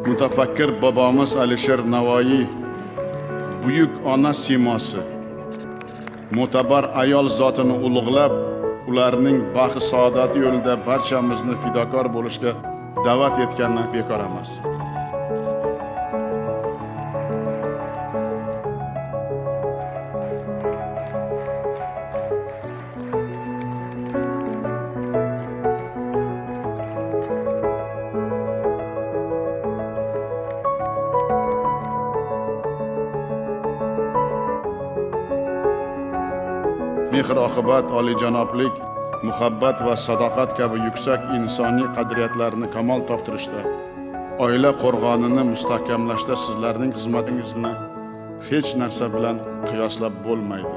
Mutafakkir bobomiz Alisher Navoiy buyuk ona siymosi, mo'tabar ayol zotini ulug'lab, ularning baxt saodati yo'lida barchamizni fidokor bo'lishga da'vat etganini bekor emas. Mehr-oqibat, oliyjanoblik, muhabbat va sadoqat kabi yuksak insoniy qadriyatlarni kamol toptirishda, oila qo'rg'onini mustahkamlashda sizlarning xizmatingizni hech narsa bilan qiyoslab bo'lmaydi.